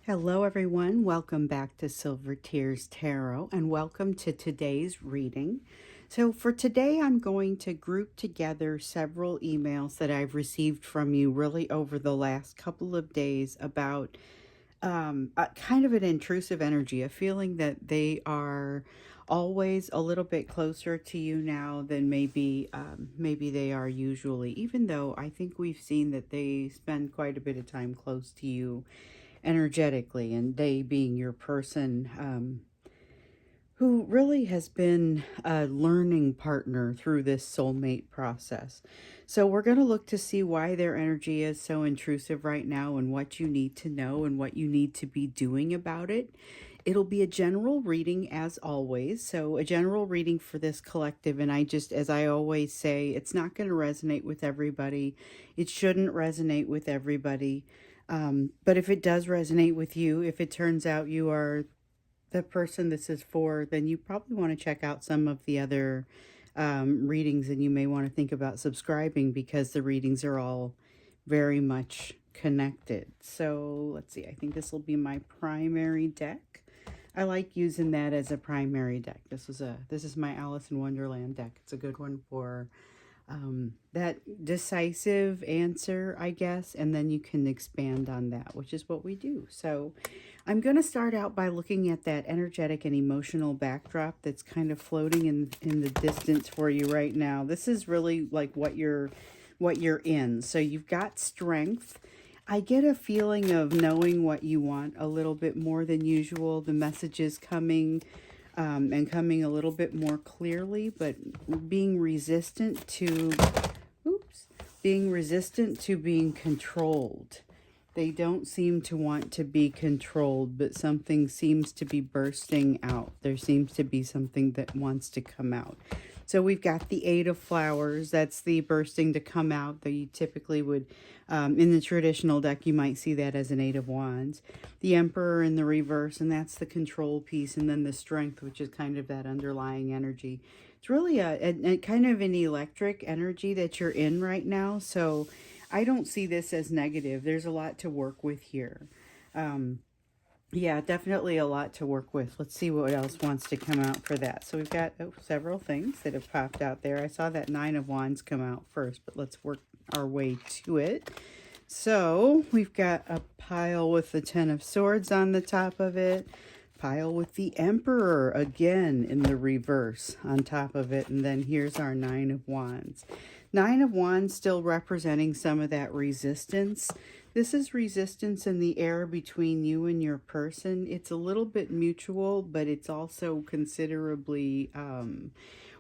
Hello, everyone. Welcome back to Silver Tears Tarot and welcome to today's reading. So, for today, I'm going to group together several emails that I've received from you really over the last couple of days about kind of an intrusive energy, a feeling that they are always a little bit closer to you now than maybe they are usually, even though I think we've seen that they spend quite a bit of time close to you energetically, and they being your person who really has been a learning partner through this soulmate process. So, we're going to look to see why their energy is so intrusive right now and what you need to know and what you need to be doing about it. It'll be a general reading as always. So, a general reading for this collective. And as I always say, it's not going to resonate with everybody. It shouldn't resonate with everybody. But if it does resonate with you, if it turns out you are the person this is for, then you probably want to check out some of the other readings, and you may want to think about subscribing because the readings are all very much connected. So let's see, I think this will be my primary deck. I like using that as a primary deck. This is my Alice in Wonderland deck. It's a good one for that decisive answer, I guess, and then you can expand on that, which is what we do. So I'm going to start out by looking at that energetic and emotional backdrop that's kind of floating in the distance for you right now. This is really like what you're in. So you've got strength. I get a feeling of knowing what you want a little bit more than usual. The messages coming and coming a little bit more clearly, but being resistant to, being resistant to being controlled. They don't seem to want to be controlled, but something seems to be bursting out. There seems to be something that wants to come out. So we've got the Eight of Flowers. That's the bursting to come out that you typically would, in the traditional deck, you might see that as an Eight of Wands. The Emperor in the reverse, and that's the control piece. And then the Strength, which is kind of that underlying energy. It's really a kind of an electric energy that you're in right now. So I don't see this as negative. There's a lot to work with here. Yeah, definitely a lot to work with. Let's see what else wants to come out for that. So we've got several things that have popped out there. I saw that Nine of Wands come out first, but let's work our way to it. So we've got a pile with the Ten of Swords on the top of it. Pile with the Emperor again in the reverse on top of it. And then here's our Nine of Wands. Nine of Wands still representing some of that resistance. This is resistance in the air between you and your person. It's a little bit mutual, but it's also considerably...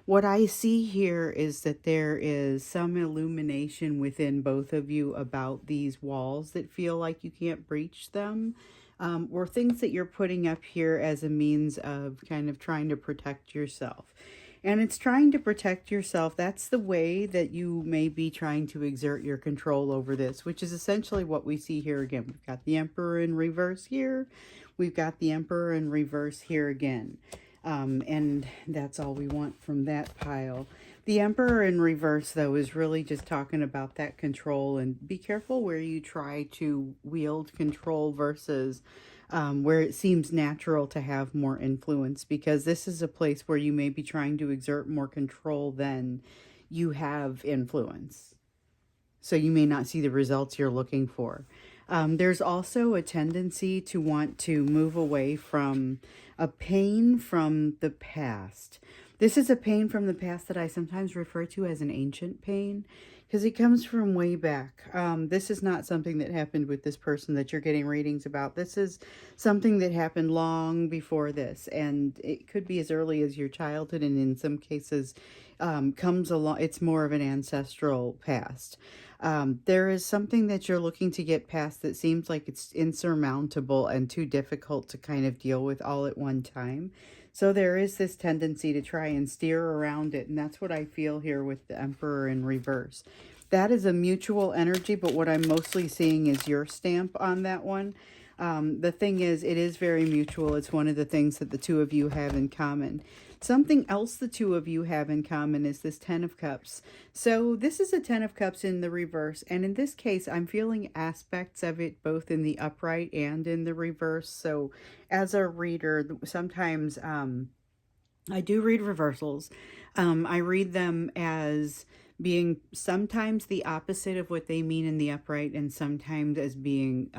what I see here is that there is some illumination within both of you about these walls that feel like you can't breach them. Or things that you're putting up here as a means of kind of trying to protect yourself. And it's trying to protect yourself. That's the way that you may be trying to exert your control over this, which is essentially what we see here again. We've got the Emperor in reverse here. We've got the Emperor in reverse here again. And that's all we want from that pile. The Emperor in reverse, though, is really just talking about that control, and be careful where you try to wield control versus where it seems natural to have more influence, because this is a place where you may be trying to exert more control than you have influence. So you may not see the results you're looking for. There's also a tendency to want to move away from a pain from the past. This is a pain from the past that I sometimes refer to as an ancient pain, because it comes from way back. This is not something that happened with this person that you're getting readings about. This is something that happened long before this, and it could be as early as your childhood, and in some cases comes along. It's more of an ancestral past. There is something that you're looking to get past that seems like it's insurmountable and too difficult to kind of deal with all at one time. So there is this tendency to try and steer around it, and that's what I feel here with the Emperor in reverse. that is a mutual energy, but what I'm mostly seeing is your stamp on that one. The thing is, it is very mutual. It's one of the things that the two of you have in common. Something else the two of you have in common is this Ten of Cups. So this is a Ten of Cups in the reverse. And in this case, I'm feeling aspects of it both in the upright and in the reverse. So as a reader, sometimes I do read reversals. I read them as being sometimes the opposite of what they mean in the upright, and sometimes as being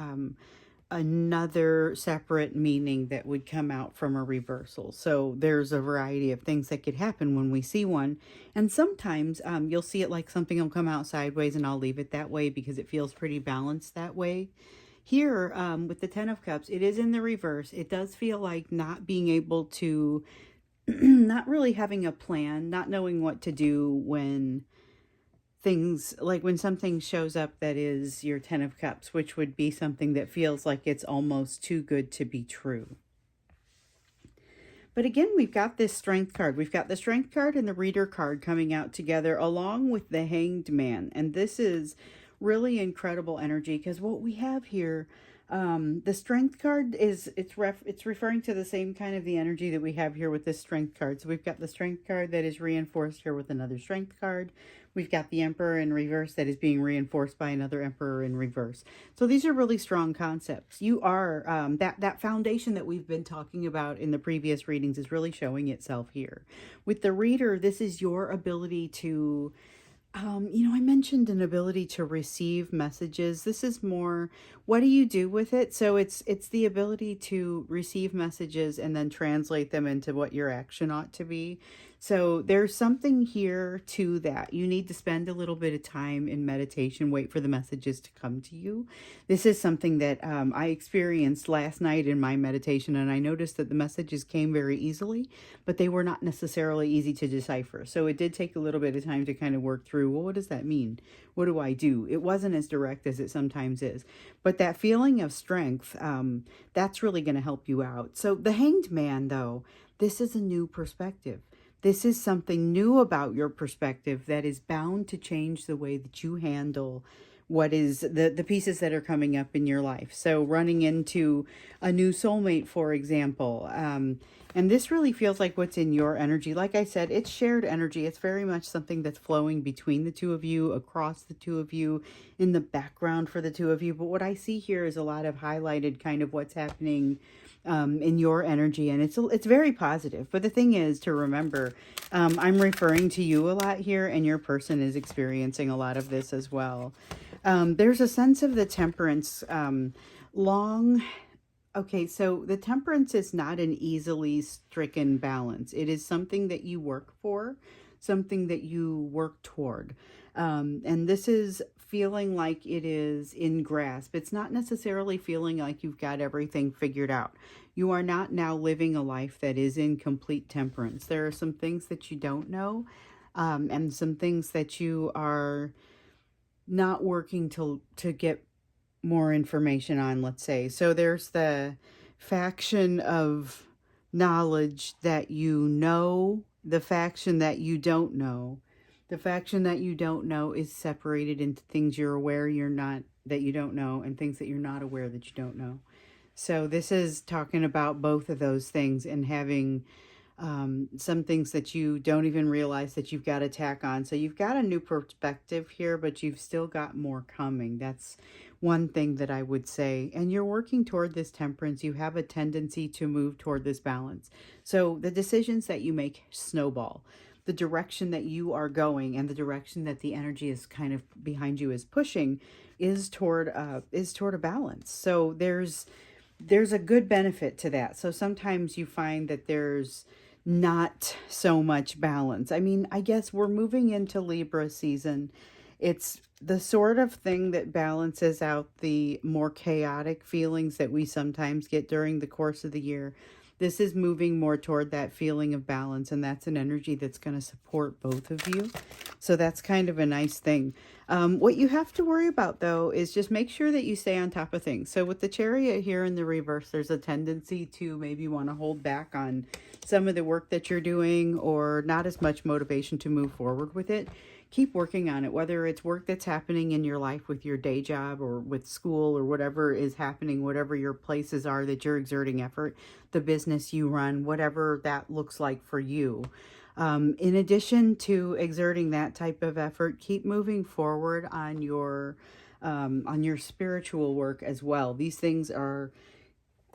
another separate meaning that would come out from a reversal. So there's a variety of things that could happen when we see one. And sometimes you'll see it like something will come out sideways, and I'll leave it that way because it feels pretty balanced that way. Here, with the Ten of Cups, it is in the reverse. It does feel like not being able to, not really having a plan, not knowing what to do when things, like when something shows up that is your Ten of Cups, which would be something that feels like it's almost too good to be true. But again, we've got this Strength card. We've got the Strength card and the Reader card coming out together along with the Hanged Man. And this is really incredible energy because what we have here, the Strength card is, it's referring to the same kind of the energy that we have here with this Strength card. So we've got the Strength card that is reinforced here with another Strength card. We've got the Emperor in reverse that is being reinforced by another Emperor in reverse. So these are really strong concepts. You are, that foundation that we've been talking about in the previous readings is really showing itself here. With the Reader, this is your ability to, I mentioned an ability to receive messages. This is more, what do you do with it? So it's the ability to receive messages and then translate them into what your action ought to be. So there's something here to that. You need to spend a little bit of time in meditation, wait for the messages to come to you. This is something that I experienced last night in my meditation, and I noticed that the messages came very easily, but they were not necessarily easy to decipher. So it did take a little bit of time to kind of work through, well, what does that mean? What do I do? It wasn't as direct as it sometimes is. But that feeling of strength, that's really going to help you out. So the Hanged Man, though, this is a new perspective. This is something new about your perspective that is bound to change the way that you handle what is the pieces that are coming up in your life. So running into a new soulmate, for example, and this really feels like what's in your energy. Like I said, it's shared energy. It's very much something that's flowing between the two of you, across the two of you, in the background for the two of you. But what I see here is a lot of highlighted kind of what's happening in your energy, and it's very positive. But the thing is to remember, I'm referring to you a lot here, and your person is experiencing a lot of this as well. There's a sense of the Temperance, okay, so the Temperance is not an easily stricken balance. It is something that you work for, something that you work toward. And this is feeling like it is in grasp. It's not necessarily feeling like you've got everything figured out. You are not now living a life that is in complete temperance. There are some things that you don't know, and some things that you are not working to get more information on, let's say. So there's the faction of knowledge that you know, the faction that you don't know. The faction that you don't know is separated into things you're aware you're not, that you don't know, and things that you're not aware that you don't know. So this is talking about both of those things and having some things that you don't even realize that you've got to tack on. So you've got a new perspective here, but you've still got more coming. That's one thing that I would say. And you're working toward this temperance. You have a tendency to move toward this balance. So the decisions that you make snowball. The direction that you are going and the direction that the energy is kind of behind you is pushing is toward a balance. So there's a good benefit to that. So sometimes you find that there's not so much balance. I mean, I guess we're moving into Libra season. It's the sort of thing that balances out the more chaotic feelings that we sometimes get during the course of the year. This is moving more toward that feeling of balance, and that's an energy that's going to support both of you. So that's kind of a nice thing. What you have to worry about, though, is just make sure that you stay on top of things. So with the Chariot here in the reverse, there's a tendency to maybe want to hold back on some of the work that you're doing, or not as much motivation to move forward with it. keep working on it, whether it's work that's happening in your life with your day job or with school or whatever is happening, whatever your places are that you're exerting effort, the business you run, whatever that looks like for you. In addition to exerting that type of effort, keep moving forward on your spiritual work as well. These things are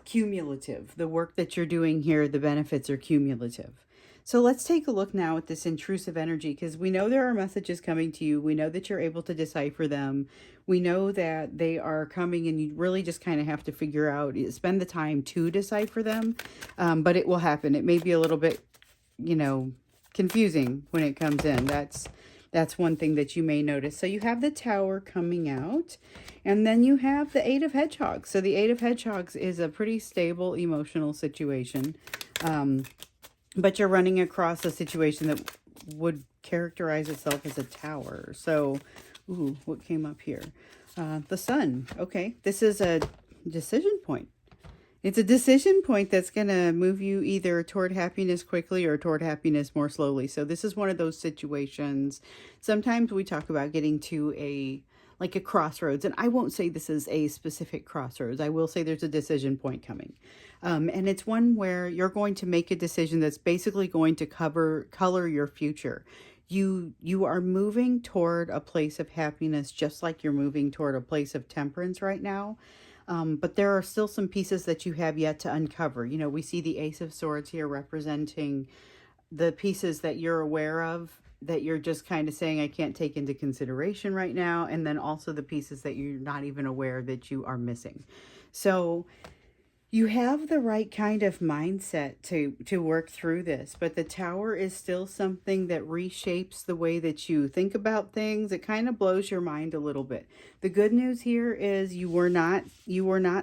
cumulative. The work that you're doing here, the benefits are cumulative. So let's take a look now at this intrusive energy, because we know there are messages coming to you. We know that you're able to decipher them. We know that they are coming, and you really just kind of have to figure out, spend the time to decipher them. But it will happen. It may be a little bit, confusing when it comes in. That's one thing that you may notice. So you have the Tower coming out, and then you have the Eight of Hedgehogs. So the Eight of Hedgehogs is a pretty stable emotional situation, but you're running across a situation that would characterize itself as a tower. So, ooh, what came up here? The Sun. Okay, this is a decision point. It's a decision point that's going to move you either toward happiness quickly or toward happiness more slowly. So this is one of those situations. Sometimes we talk about getting to a crossroads, and I won't say this is a specific crossroads. I will say there's a decision point coming. And it's one where you're going to make a decision that's basically going to color your future. You are moving toward a place of happiness, just like you're moving toward a place of temperance right now. But there are still some pieces that you have yet to uncover. We see the Ace of Swords here representing the pieces that you're aware of, that you're just kind of saying, I can't take into consideration right now. And then also the pieces that you're not even aware that you are missing. So you have the right kind of mindset to work through this, but the Tower is still something that reshapes the way that you think about things. It kind of blows your mind a little bit. The good news here is you were not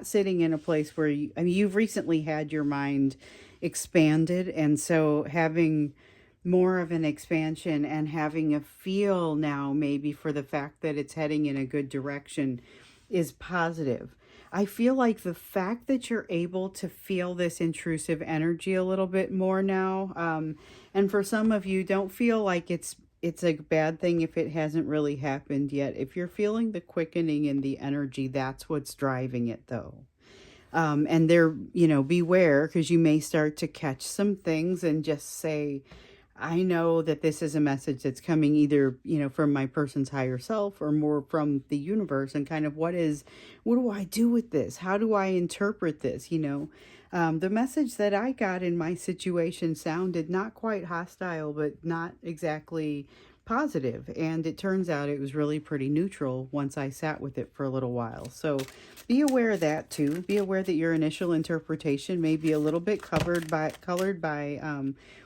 sitting in a place where you've recently had your mind expanded, and so having more of an expansion and having a feel now maybe for the fact that it's heading in a good direction is positive. I feel like the fact that you're able to feel this intrusive energy a little bit more now, and for some of you, don't feel like it's a bad thing if it hasn't really happened yet. If you're feeling the quickening in the energy, that's what's driving it though. And beware, because you may start to catch some things and just say, I know that this is a message that's coming either, from my person's higher self or more from the universe, and kind of what do I do with this? How do I interpret this? The message that I got in my situation sounded not quite hostile, but not exactly positive. And it turns out it was really pretty neutral once I sat with it for a little while. So be aware of that too. Be aware that your initial interpretation may be a little bit colored by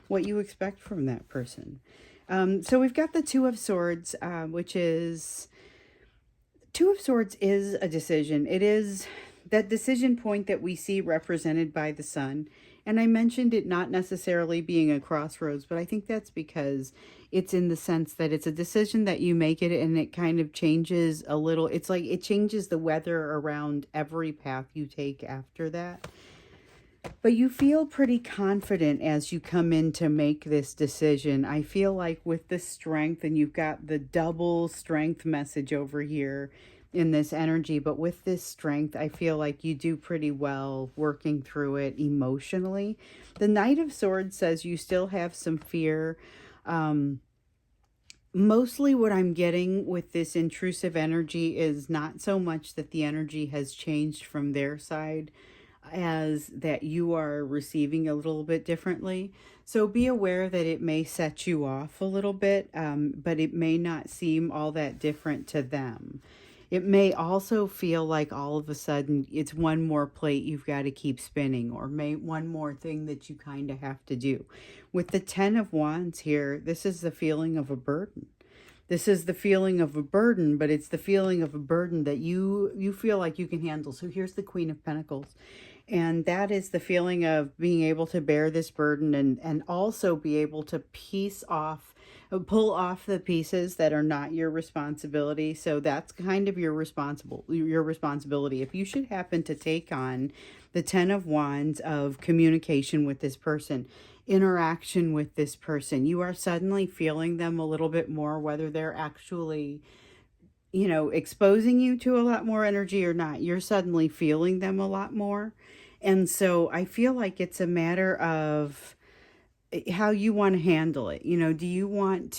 what you expect from that person. So we've got the Two of Swords, which is... Two of Swords is a decision. It is that decision point that we see represented by the Sun. And I mentioned it not necessarily being a crossroads, but I think that's because it's in the sense that it's a decision that you make it and it kind of changes a little. It's like it changes the weather around every path you take after that. But you feel pretty confident as you come in to make this decision. I feel like with the strength, and you've got the double strength message over here in this energy, but with this strength, I feel like you do pretty well working through it emotionally. The Knight of Swords says you still have some fear. Mostly what I'm getting with this intrusive energy is not so much that the energy has changed from their side, as that you are receiving a little bit differently. So be aware that it may set you off a little bit, but it may not seem all that different to them. It may also feel like all of a sudden it's one more plate you've got to keep spinning, or one more thing that you kind of have to do. With the Ten of Wands here, this is the feeling of a burden. This is the feeling of a burden, but it's the feeling of a burden that you feel like you can handle. So here's the Queen of Pentacles. And that is the feeling of being able to bear this burden and also be able to piece off pull off the pieces that are not your responsibility. So that's kind of your responsibility. If you should happen to take on the 10 of Wands of communication with this person, interaction with this person, you are suddenly feeling them a little bit more, whether they're actually, exposing you to a lot more energy or not. You're suddenly feeling them a lot more. And so I feel like it's a matter of how you want to handle it. Do you want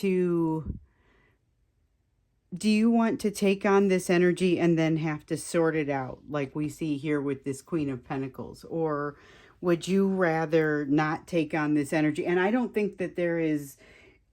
to take on this energy and then have to sort it out like we see here with this Queen of Pentacles? Or would you rather not take on this energy? And I don't think that there is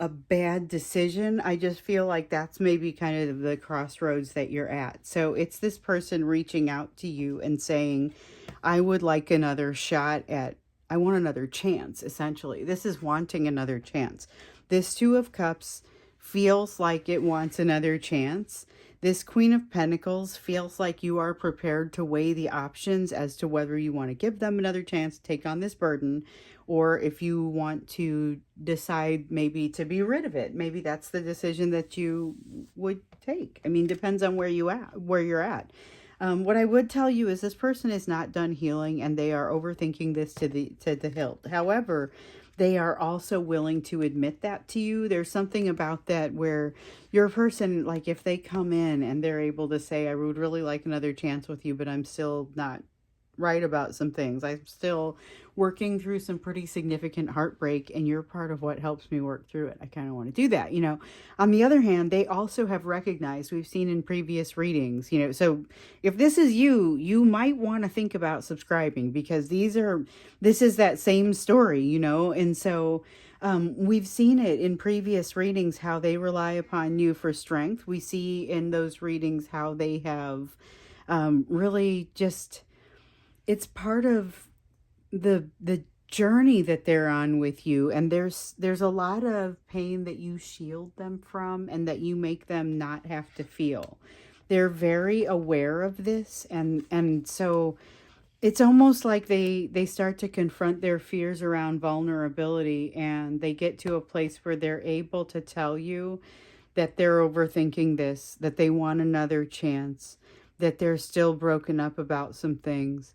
a bad decision. I just feel like that's maybe kind of the crossroads that you're at. So it's this person reaching out to you and saying, I would like another shot at, I want another chance, essentially. This is wanting another chance. This Two of Cups feels like it wants another chance. This Queen of Pentacles feels like you are prepared to weigh the options as to whether you want to give them another chance to take on this burden, or if you want to decide maybe to be rid of it. Maybe that's the decision that you would take. I mean, depends on where you're at. What I would tell you is this person is not done healing, and they are overthinking this to the hilt. However, they are also willing to admit that to you. There's something about that where your person, like if they come in and they're able to say, I would really like another chance with you, but I'm still not right about some things. I'm still working through some pretty significant heartbreak, and you're part of what helps me work through it. I kind of want to do that, On the other hand, they also have recognized, we've seen in previous readings, so if this is you, you might want to think about subscribing, because this is that same story, and so we've seen it in previous readings, how they rely upon you for strength. We see in those readings how they have really just, it's part of the journey that they're on with you, and there's a lot of pain that you shield them from and that you make them not have to feel. They're very aware of this, and so it's almost like they start to confront their fears around vulnerability, and they get to a place where they're able to tell you that they're overthinking this, that they want another chance, that they're still broken up about some things.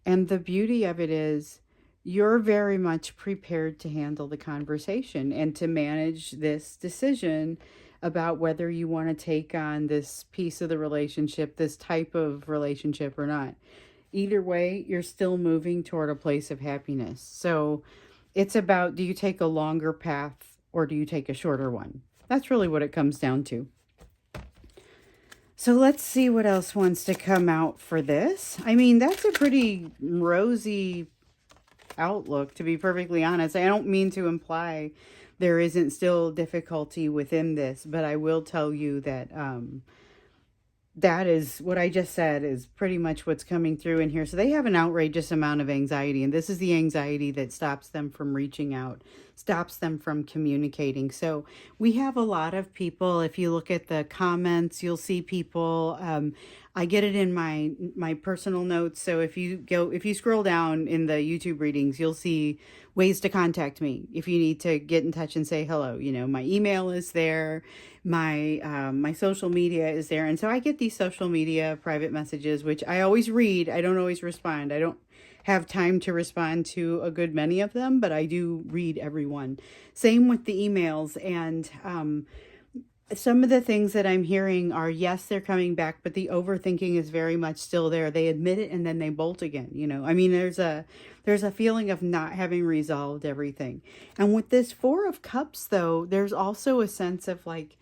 And the beauty of it is you're very much prepared to handle the conversation and to manage this decision about whether you want to take on this piece of the relationship, this type of relationship or not. Either way, you're still moving toward a place of happiness. So it's about, do you take a longer path or do you take a shorter one? That's really what it comes down to. So let's see what else wants to come out for this. I mean, that's a pretty rosy outlook, to be perfectly honest. I don't mean to imply there isn't still difficulty within this, but I will tell you that that is what I just said is pretty much what's coming through in here. So they have an outrageous amount of anxiety, and this is the anxiety that stops them from reaching out, stops them from communicating. So we have a lot of people, if you look at the comments, you'll see people, I get it in my personal notes. So if you scroll down in the YouTube readings, you'll see ways to contact me if you need to get in touch and say hello. My email is there, my social media is there, and so I get these social media private messages, which I always read. I don't always respond. I don't have time to respond to a good many of them, but I do read everyone. Same with the emails, and some of the things that I'm hearing are, yes, they're coming back, but the overthinking is very much still there. They admit it and then they bolt again. I mean, there's a feeling of not having resolved everything. And with this Four of Cups, though, there's also a sense of like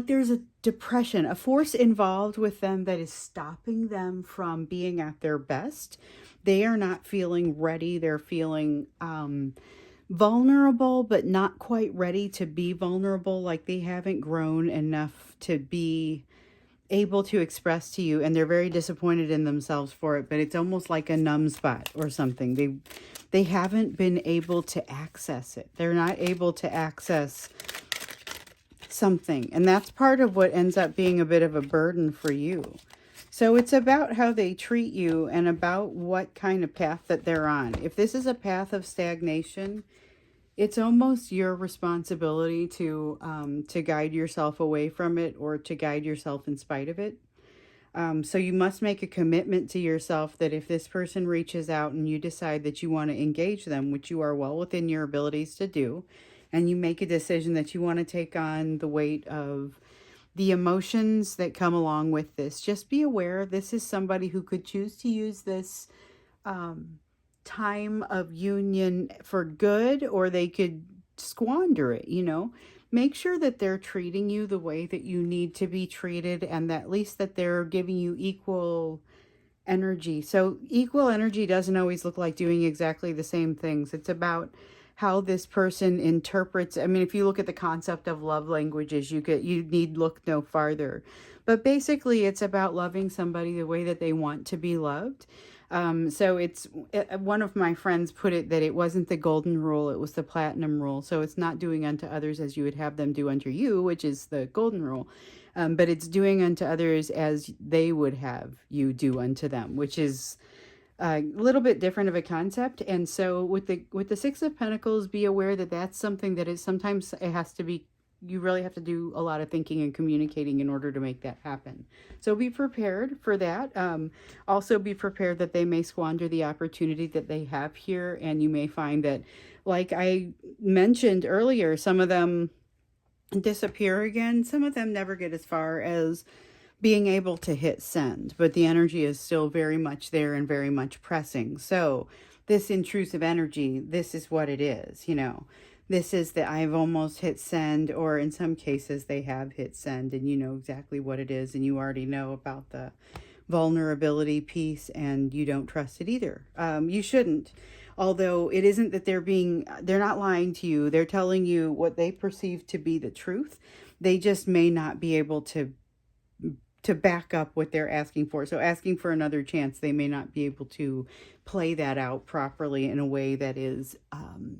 there's a depression, a force involved with them that is stopping them from being at their best. They are not feeling ready. They're feeling vulnerable, but not quite ready to be vulnerable. Like they haven't grown enough to be able to express to you, and they're very disappointed in themselves for it, but it's almost like a numb spot or something. They haven't been able to access it. They're not able to access something, and that's part of what ends up being a bit of a burden for you. So it's about how they treat you and about what kind of path that they're on. If this is a path of stagnation, it's almost your responsibility to guide yourself away from it or to guide yourself in spite of it. So you must make a commitment to yourself that if this person reaches out and you decide that you want to engage them, which you are well within your abilities to do, and you make a decision that you want to take on the weight of the emotions that come along with this, just be aware this is somebody who could choose to use this um, time of union for good, or they could squander it, you know. Make sure that they're treating you the way that you need to be treated, and that at least that they're giving you equal energy. So equal energy doesn't always look like doing exactly the same things. It's about how this person interprets. I mean, if you look at the concept of love languages, you need look no farther. But basically it's about loving somebody the way that they want to be loved. So it's one of my friends put it that it wasn't the golden rule, it was the platinum rule. So it's not doing unto others as you would have them do unto you, which is the golden rule. But it's doing unto others as they would have you do unto them, which is a little bit different of a concept. And so with the Six of Pentacles, be aware that that's something that is sometimes it has to be, you really have to do a lot of thinking and communicating in order to make that happen. So be prepared for that. Also be prepared that they may squander the opportunity that they have here. And you may find that, like I mentioned earlier, some of them disappear again. Some of them never get as far as being able to hit send, but the energy is still very much there and very much pressing. So this intrusive energy, this is what it is, you know. This is that I've almost hit send, or in some cases they have hit send, and you know exactly what it is, and you already know about the vulnerability piece, and you don't trust it either. You shouldn't. Although it isn't that they're not lying to you. They're telling you what they perceive to be the truth. They just may not be able to back up what they're asking for. So asking for another chance, they may not be able to play that out properly in a way that is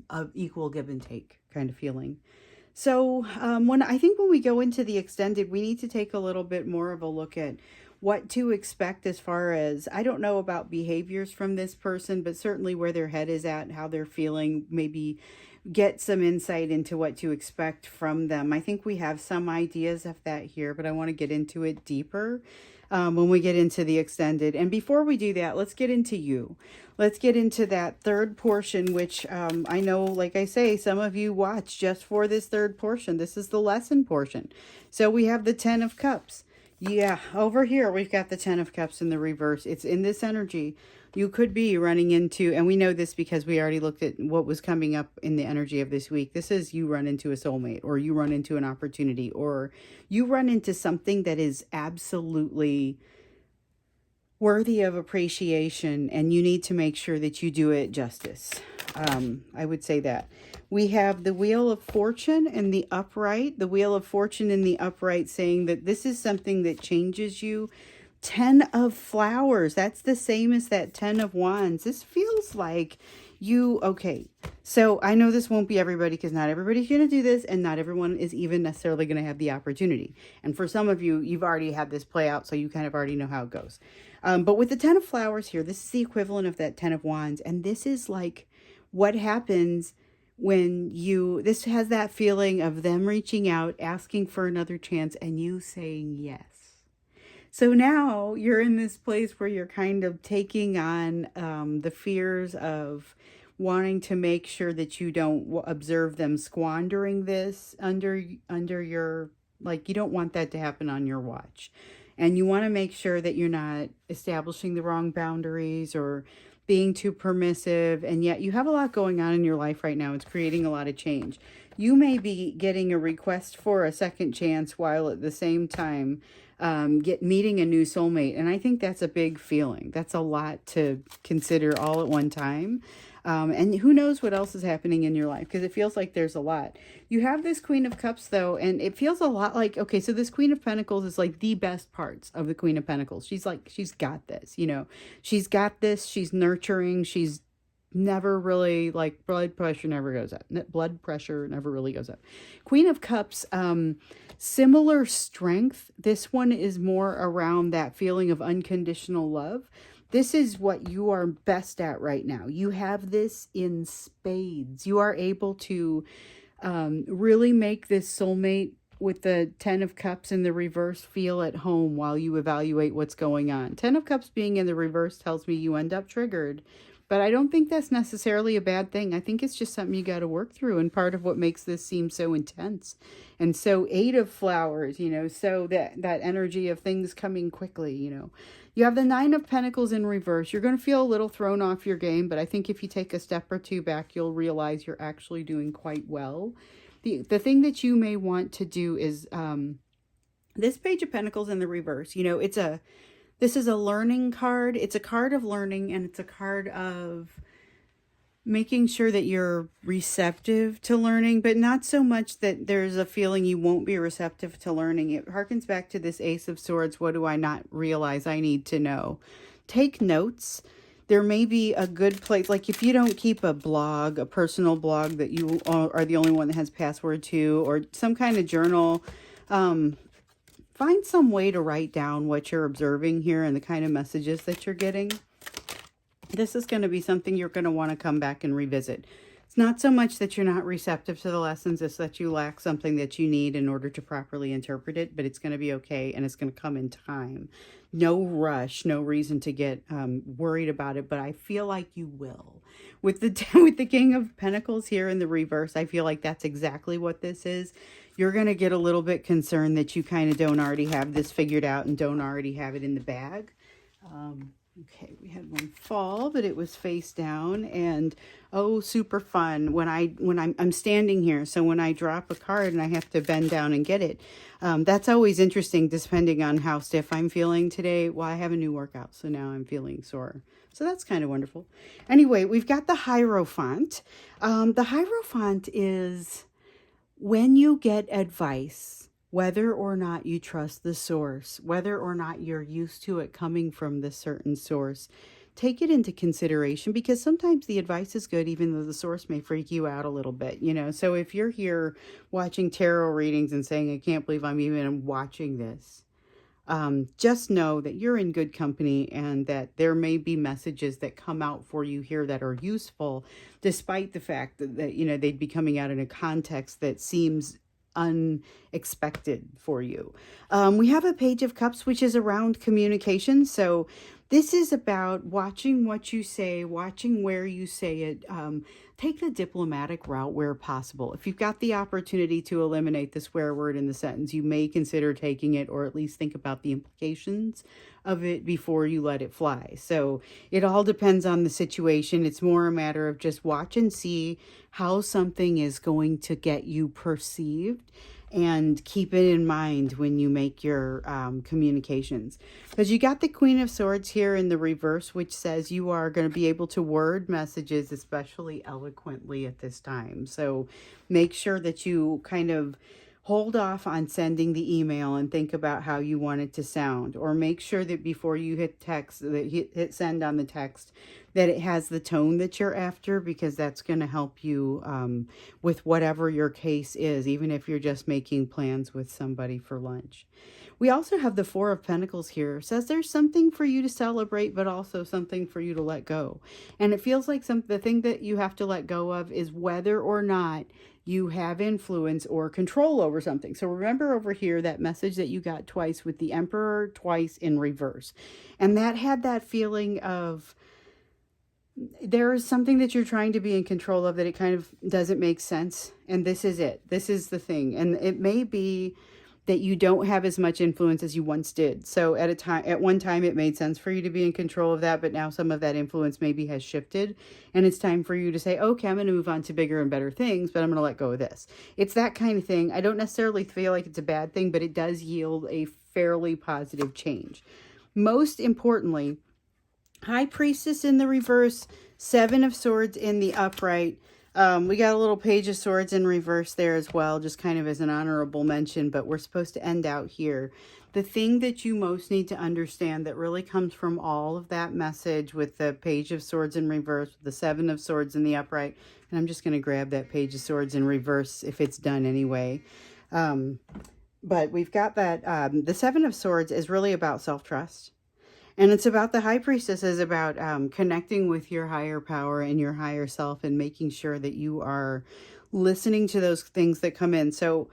of equal give and take kind of feeling. So when we go into the extended, we need to take a little bit more of a look at what to expect as far as, I don't know about behaviors from this person, but certainly where their head is at, how they're feeling, maybe get some insight into what to expect from them. I think we have some ideas of that here, but I want to get into it deeper when we get into the extended. And before we do that, let's get into you. Let's get into that third portion, which I know, like I say, some of you watch just for this third portion. This is the lesson portion. So we have the 10 of Cups. Yeah, over here we've got the 10 of Cups in the reverse. It's in this energy. You could be running into, and we know this because we already looked at what was coming up in the energy of this week. This is you run into a soulmate, or you run into an opportunity, or you run into something that is absolutely worthy of appreciation, and you need to make sure that you do it justice. I would say that. We have the Wheel of Fortune in the upright. The Wheel of Fortune in the upright saying that this is something that changes you. 10 of Flowers. That's the same as that 10 of Wands. This feels like you, okay. So I know this won't be everybody because not everybody's going to do this, and not everyone is even necessarily going to have the opportunity. And for some of you, you've already had this play out, so you kind of already know how it goes. But with the 10 of Flowers here, this is the equivalent of that 10 of Wands. And this is like what happens when this has that feeling of them reaching out, asking for another chance, and you saying yes. So now you're in this place where you're kind of taking on the fears of wanting to make sure that you don't observe them squandering this under your, like, you don't want that to happen on your watch. And you want to make sure that you're not establishing the wrong boundaries or being too permissive. And yet you have a lot going on in your life right now. It's creating a lot of change. You may be getting a request for a second chance while at the same time meeting a new soulmate. And I think that's a big feeling. That's a lot to consider all at one time. And who knows what else is happening in your life, because it feels like there's a lot. You have this Queen of Cups, though, and it feels a lot like, okay, so this Queen of Pentacles is like the best parts of the Queen of Pentacles. She's like, she's got this, you know, she's got this, she's nurturing, she's never really, like, blood pressure never goes up. Blood pressure never really goes up. Queen of Cups, similar strength. This one is more around that feeling of unconditional love. This is what you are best at right now. You have this in spades. You are able to really make this soulmate with the 10 of Cups in the reverse feel at home while you evaluate what's going on. 10 of Cups being in the reverse tells me you end up triggered. But I don't think that's necessarily a bad thing. I think it's just something you got to work through, and part of what makes this seem so intense. And so 8 of Flowers, so that energy of things coming quickly, You have the 9 of Pentacles in reverse. You're going to feel a little thrown off your game, but I think if you take a step or two back, you'll realize you're actually doing quite well. The thing that you may want to do is this Page of Pentacles in the reverse. This is a learning card. It's a card of learning, and it's a card of making sure that you're receptive to learning, but not so much that there's a feeling you won't be receptive to learning. It harkens back to this Ace of Swords. What do I not realize I need to know? Take notes. There may be a good place, like if you don't keep a blog, a personal blog that you are the only one that has password to, or some kind of journal, find some way to write down what you're observing here and the kind of messages that you're getting. This is going to be something you're going to want to come back and revisit. It's not so much that you're not receptive to the lessons, it's that you lack something that you need in order to properly interpret it, but it's going to be okay, and it's going to come in time. No rush, no reason to get worried about it, but I feel like you will. With the King of Pentacles here in the reverse, I feel like that's exactly what this is. You're going to get a little bit concerned that you kind of don't already have this figured out and don't already have it in the bag. Okay, we had one fall, but it was face down, and oh, super fun when I'm standing here. So when I drop a card and I have to bend down and get it, that's always interesting, depending on how stiff I'm feeling today. Well, I have a new workout, so now I'm feeling sore. So that's kind of wonderful. Anyway, we've got the Hierophant. The Hierophant is when you get advice, whether or not you trust the source, whether or not you're used to it coming from this certain source, take it into consideration, because sometimes the advice is good, even though the source may freak you out a little bit, So if you're here watching tarot readings and saying, I can't believe I'm even watching this, just know that you're in good company, and that there may be messages that come out for you here that are useful, despite the fact that they'd be coming out in a context that seems unexpected for you. We have a Page of Cups, which is around communication. So this is about watching what you say, watching where you say it. Take the diplomatic route where possible. If you've got the opportunity to eliminate the swear word in the sentence, you may consider taking it, or at least think about the implications of it before you let it fly. So it all depends on the situation. It's more a matter of just watch and see how something is going to get you perceived, and keep it in mind when you make your communications. Because you got the Queen of Swords here in the reverse, which says you are going to be able to word messages especially eloquently at this time. So make sure that you kind of hold off on sending the email and think about how you want it to sound, or make sure that before you hit text, that hit send on the text, that it has the tone that you're after, because that's going to help you with whatever your case is, even if you're just making plans with somebody for lunch. We also have the Four of Pentacles here. It says there's something for you to celebrate, but also something for you to let go. And it feels like the thing that you have to let go of is whether or not you have influence or control over something. So remember over here that message that you got twice with the Emperor, twice in reverse. And that had that feeling of there is something that you're trying to be in control of that it kind of doesn't make sense. And this is it. This is the thing. And it may be that you don't have as much influence as you once did. So at one time it made sense for you to be in control of that, but now some of that influence maybe has shifted, and it's time for you to say, okay, I'm going to move on to bigger and better things, but I'm going to let go of this. It's that kind of thing. I don't necessarily feel like it's a bad thing, but it does yield a fairly positive change. Most importantly, High Priestess in the reverse, Seven of Swords in the upright. We got a little Page of Swords in reverse there as well, just kind of as an honorable mention, but we're supposed to end out here. The thing that you most need to understand that really comes from all of that message with the Page of Swords in reverse, the Seven of Swords in the upright, and I'm just going to grab that Page of Swords in reverse if it's done anyway. But we've got that, the Seven of Swords is really about self-trust. And it's about the High Priestess is about connecting with your higher power and your higher self and making sure that you are listening to those things that come in. So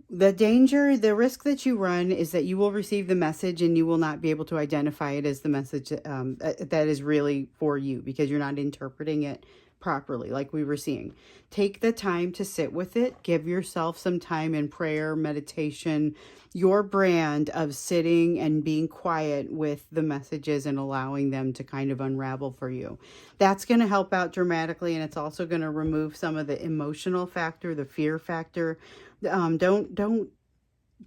the risk that you run is that you will receive the message and you will not be able to identify it as the message that is really for you because you're not interpreting it properly, like we were seeing. Take the time to sit with it. Give yourself some time in prayer, meditation, your brand of sitting and being quiet with the messages and allowing them to kind of unravel for you. That's going to help out dramatically, and it's also going to remove some of the emotional factor, the fear factor. Don't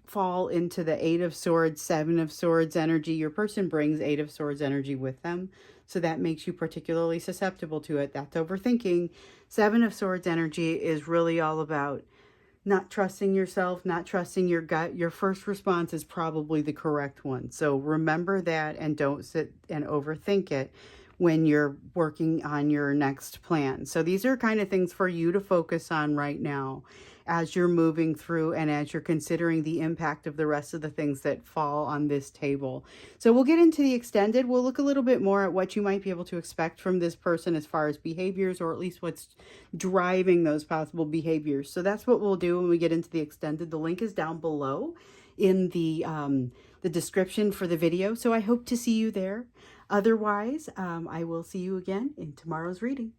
fall into the Eight of Swords, Seven of Swords energy. Your person brings Eight of Swords energy with them, so that makes you particularly susceptible to it. That's overthinking. Seven of Swords energy is really all about not trusting yourself, not trusting your gut. Your first response is probably the correct one. So remember that and don't sit and overthink it when you're working on your next plan. So these are kind of things for you to focus on right now as you're moving through and as you're considering the impact of the rest of the things that fall on this table. So we'll get into the extended. We'll look a little bit more at what you might be able to expect from this person as far as behaviors, or at least what's driving those possible behaviors. So that's what we'll do when we get into the extended. The link is down below in the description for the video. So I hope to see you there. Otherwise, I will see you again in tomorrow's reading.